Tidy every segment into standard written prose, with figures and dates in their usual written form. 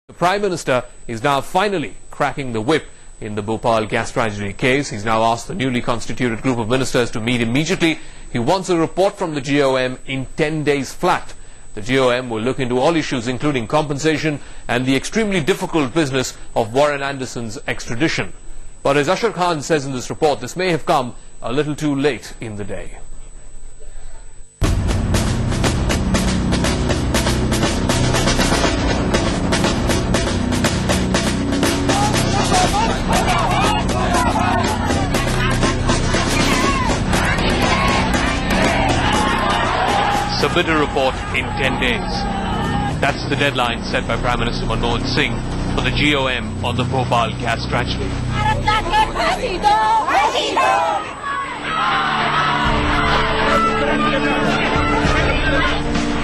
The Prime Minister is now finally cracking the whip in the Bhopal gas tragedy case. He's now asked the newly constituted group of ministers to meet immediately. He wants a report from the GOM in 10 days flat. The GOM will look into all issues including compensation and the extremely difficult business of Warren Anderson's extradition. But as Ashar Khan says in this report, this may have come a little too late in the day. Submit a report in 10 days. That's the deadline set by Prime Minister Manmohan Singh for the GOM on the Bhopal gas tragedy.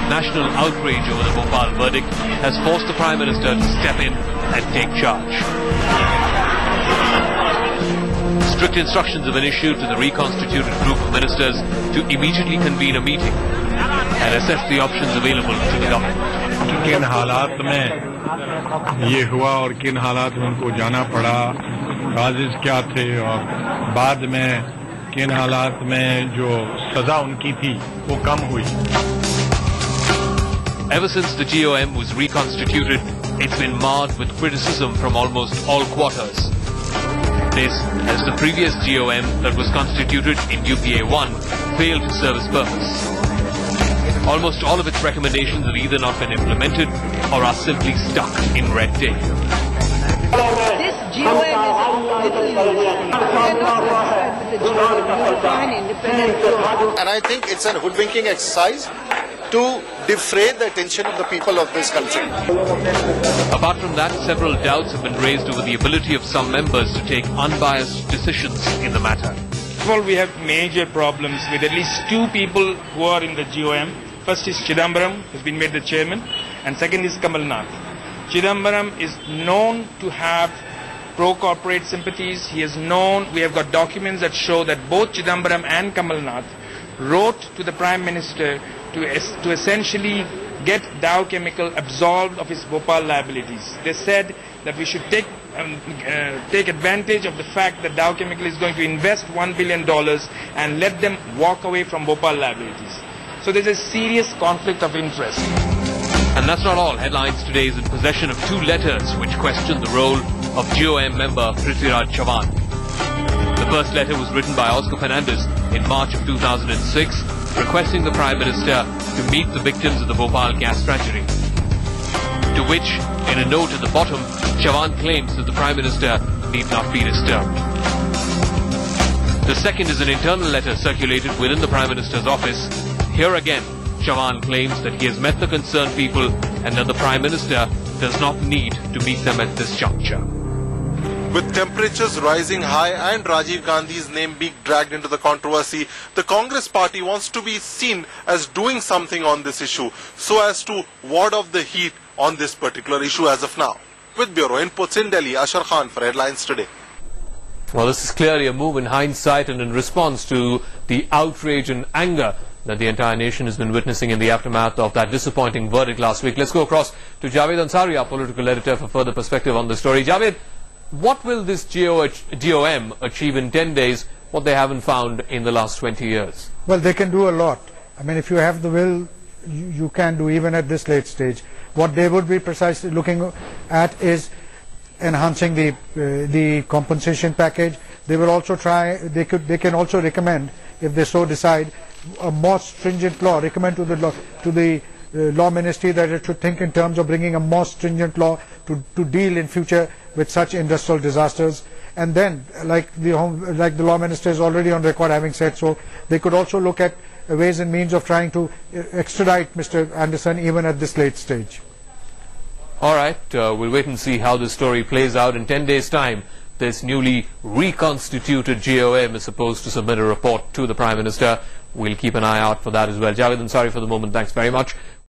National outrage over the Bhopal verdict has forced the Prime Minister to step in and take charge. Strict instructions have been issued to the reconstituted group of ministers to immediately convene a meeting and assess the options available to the government. किन हालात में ये हुआ और किन हालात में उनको जाना पड़ा, काजिज क्या थे और बाद में किन हालात में जो सजा उनकी थी वो कम हुई. Ever since the GOM was reconstituted, it's been marred with criticism from almost all quarters. This, as the previous GOM that was constituted in UPA-1 failed to serve its purpose. Almost all of its recommendations have either not been implemented or are simply stuck in red tape. This GOM is and I think it's a hoodwinking exercise to defray the attention of the people of this country. Apart from that, several doubts have been raised over the ability of some members to take unbiased decisions in the matter. First of all, we have major problems with at least two people who are in the GOM. First is Chidambaram, who's been made the chairman, and second is Kamal Nath. Chidambaram is known to have pro-corporate sympathies. He is known, we have got documents that show that both Chidambaram and Kamal Nath wrote to the Prime Minister to essentially get Dow Chemical absolved of its Bhopal liabilities. They said that we should take advantage of the fact that Dow Chemical is going to invest $1 billion and let them walk away from Bhopal liabilities. So there's a serious conflict of interest. And that's not all. Headlines today is in possession of two letters which question the role of GOM member Prithviraj Chavan. The first letter was written by Oscar Fernandez in March of 2006, requesting the Prime Minister to meet the victims of the Bhopal gas tragedy. To which, in a note at the bottom, Chavan claims that the Prime Minister need not be disturbed. The second is an internal letter circulated within the Prime Minister's office. Here again, Chavan claims that he has met the concerned people and that the Prime Minister does not need to meet them at this juncture. With temperatures rising high and Rajiv Gandhi's name being dragged into the controversy, the Congress party wants to be seen as doing something on this issue so as to ward off the heat on this particular issue as of now. With Bureau Inputs in Delhi, Ashar Khan for Headlines Today. Well, this is clearly a move in hindsight and in response to the outrage and anger that the entire nation has been witnessing in the aftermath of that disappointing verdict last week. Let's go across to Javed Ansari, our political editor, for further perspective on the story. Javed, what will this GOM achieve in 10 days, what they haven't found in the last 20 years? Well, they can do a lot. I mean, if you have the will, you can do even at this late stage. What they would be precisely looking at is enhancing the compensation package. They will also try, they can also recommend, if they so decide, a more stringent law, recommend to the law ministry that it should think in terms of bringing a more stringent law to deal in future with such industrial disasters. And then, like the law minister is already on record having said so, they could also look at ways and means of trying to extradite Mr. Anderson even at this late stage. All right, we'll wait and see how this story plays out. In 10 days' time, this newly reconstituted GOM is supposed to submit a report to the Prime Minister. We'll keep an eye out for that as well. Javed Ansari for the moment, thanks very much.